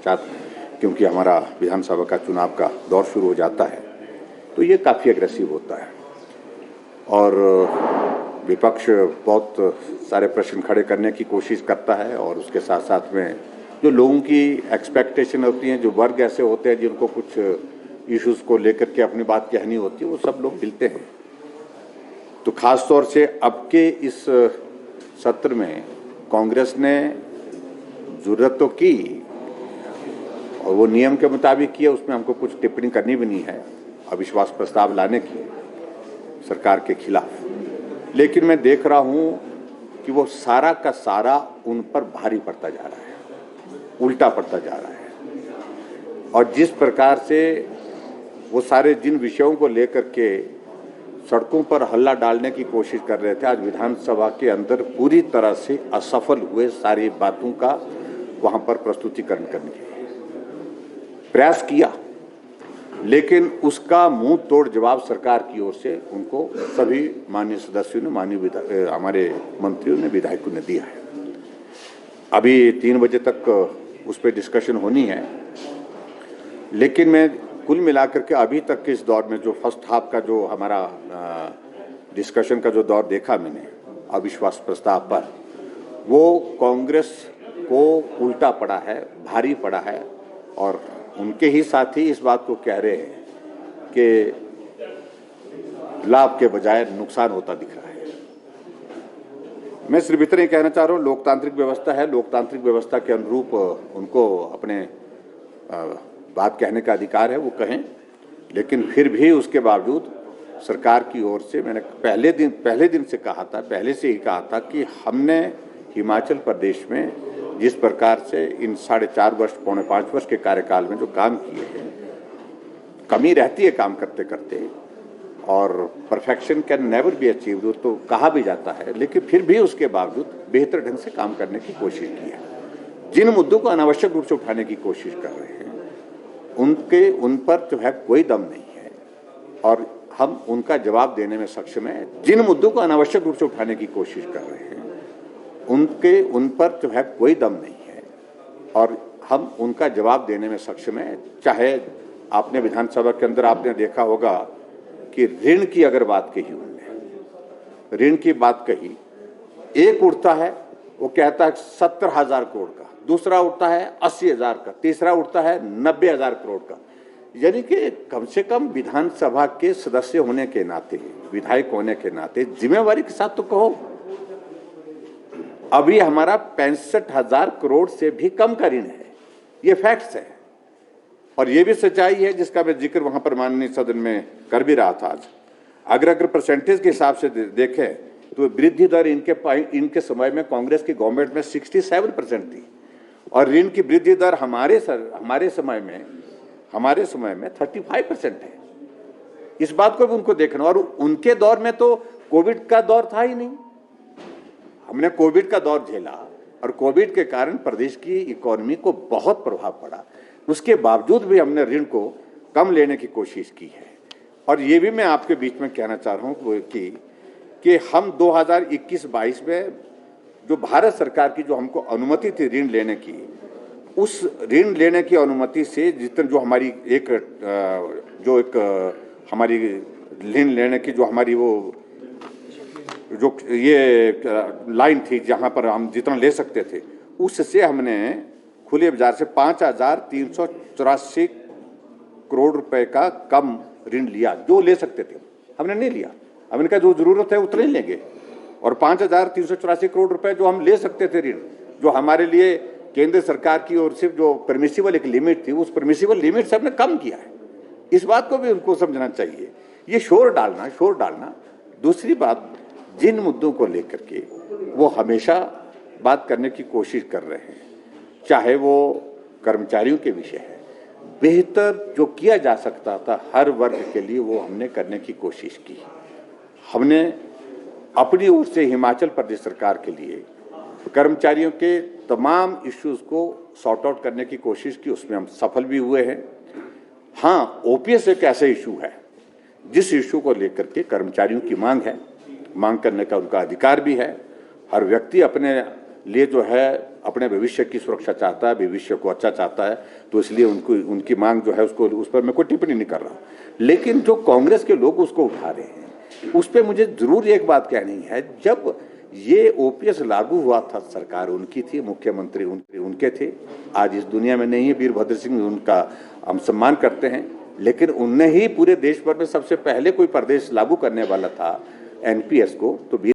पश्चात, क्योंकि हमारा विधानसभा का चुनाव का दौर शुरू हो जाता है, तो ये काफ़ी एग्रेसिव होता है और विपक्ष बहुत सारे प्रश्न खड़े करने की कोशिश करता है और उसके साथ साथ में जो लोगों की एक्सपेक्टेशन होती हैं, जो वर्ग ऐसे होते हैं जिनको कुछ इश्यूज को लेकर के अपनी बात कहनी होती है, वो सब लोग मिलते हैं। तो खास तौर से अब के इस सत्र में कांग्रेस ने जरूरत तो की और वो नियम के मुताबिक किया, उसमें हमको कुछ टिप्पणी करनी भी नहीं है अविश्वास प्रस्ताव लाने की सरकार के खिलाफ। लेकिन मैं देख रहा हूं कि वो सारा का सारा उन पर भारी पड़ता जा रहा है, उल्टा पड़ता जा रहा है। और जिस प्रकार से वो सारे जिन विषयों को लेकर के सड़कों पर हल्ला डालने की कोशिश कर रहे थे, आज विधानसभा के अंदर पूरी तरह से असफल हुए सारी बातों का वहां पर प्रस्तुतिकरण करने के प्रयास किया, लेकिन उसका मुंह तोड़ जवाब सरकार की ओर से उनको सभी माननीय सदस्यों ने, माननीय हमारे मंत्रियों ने, विधायकों ने दिया है। अभी 3 बजे तक उस पर डिस्कशन होनी है, लेकिन मैं कुल मिलाकर के अभी तक के इस दौर में जो फर्स्ट हाफ का जो हमारा डिस्कशन का जो दौर देखा मैंने अविश्वास प्रस्ताव पर, वो कांग्रेस को उल्टा पड़ा है, भारी पड़ा है और उनके ही साथी इस बात को कह रहे हैं कि लाभ के बजाय नुकसान होता दिख रहा है। मैं सिर्फ इतना ही कहना चाह रहा हूँ, लोकतांत्रिक व्यवस्था है, लोकतांत्रिक व्यवस्था के अनुरूप उनको अपने बात कहने का अधिकार है, वो कहें, लेकिन फिर भी उसके बावजूद सरकार की ओर से मैंने पहले दिन से कहा था, पहले से ही कहा था कि हमने हिमाचल प्रदेश में जिस प्रकार से इन 4.5 वर्ष, पौने 5 वर्ष के कार्यकाल में जो काम किए हैं, कमी रहती है काम करते करते और perfection can never be achieved तो कहा भी जाता है, लेकिन फिर भी उसके बावजूद बेहतर ढंग से काम करने की कोशिश की है। जिन मुद्दों को अनावश्यक रूप से उठाने की कोशिश कर रहे हैं उन पर जो है कोई दम नहीं है और हम उनका जवाब देने में सक्षम है। जिन मुद्दों को अनावश्यक रूप से उठाने की कोशिश कर रहे हैं उन पर जो है कोई दम नहीं है और हम उनका जवाब देने में सक्षम है। चाहे आपने विधानसभा के अंदर आपने देखा होगा कि ऋण की अगर बात कही, उन्होंने ऋण की बात कही, एक उठता है वो कहता है 70,000 करोड़ का, दूसरा उठता है 80,000 का, तीसरा उठता है 90,000 करोड़ का। यानी कि कम से कम विधानसभा के सदस्य होने के नाते, विधायक होने के नाते जिम्मेवारी के साथ तो कहो। अभी हमारा 65,000 करोड़ से भी कम का ऋण है, ये फैक्ट्स है और ये भी सच्चाई है जिसका मैं जिक्र वहां पर माननीय सदन में कर भी रहा था आज। अगर परसेंटेज के हिसाब से देखें तो वृद्धि दर इनके समय में कांग्रेस की गवर्नमेंट में 67% थी और ऋण की वृद्धि दर हमारे समय में 35% है। इस बात को भी उनको देखना, और उनके दौर में तो कोविड का दौर था ही नहीं। हमने कोविड का दौर झेला और कोविड के कारण प्रदेश की इकोनॉमी को बहुत प्रभाव पड़ा, उसके बावजूद भी हमने ऋण को कम लेने की कोशिश की है। और ये भी मैं आपके बीच में कहना चाह रहा हूँ कि हम 2021-22 में जो भारत सरकार की जो हमको अनुमति थी ऋण लेने की, उस ऋण लेने की अनुमति से जितने जो हमारी हमारी ऋण लेने की जो हमारी वो जो ये लाइन थी जहां पर हम जितना ले सकते थे, उससे हमने खुले बाजार से 5,384 करोड़ रुपए का कम ऋण लिया। जो ले सकते थे हमने नहीं लिया, हमने कहा जो जरूरत है उतना ही लेंगे। और 5,384 करोड़ रुपए जो हम ले सकते थे ऋण, जो हमारे लिए केंद्र सरकार की ओर से जो परमिसिबल एक लिमिट थी, उस परमिसिबल लिमिट से हमने कम किया है। इस बात को भी उनको समझना चाहिए। ये शोर डालना। दूसरी बात, जिन मुद्दों को लेकर के वो हमेशा बात करने की कोशिश कर रहे हैं, चाहे वो कर्मचारियों के विषय है, बेहतर जो किया जा सकता था हर वर्ग के लिए वो हमने करने की कोशिश की। हमने अपनी ओर से हिमाचल प्रदेश सरकार के लिए कर्मचारियों के तमाम इश्यूज को सॉर्ट आउट करने की कोशिश की, उसमें हम सफल भी हुए हैं। हाँ, ओपीएस एक ऐसा इशू है जिस इशू को लेकर के कर्मचारियों की मांग है, मांग करने का उनका अधिकार भी है। हर व्यक्ति अपने लिए जो है अपने भविष्य की सुरक्षा चाहता है, भविष्य को अच्छा चाहता है, तो इसलिए उनकी मांग जो है उसको उस पर मैं कोई टिप्पणी नहीं कर रहा हूं। लेकिन जो कांग्रेस के लोग उसको उठा रहे हैं, उस पर मुझे जरूर एक बात कहनी है। जब ये ओपीएस लागू हुआ था, सरकार उनकी थी, मुख्यमंत्री उनके थे, आज इस दुनिया में नहीं है वीरभद्र सिंह, उनका हम सम्मान करते हैं, लेकिन उनने ही पूरे देश भर में सबसे पहले कोई प्रदेश लागू करने वाला था एनपीएस को। तो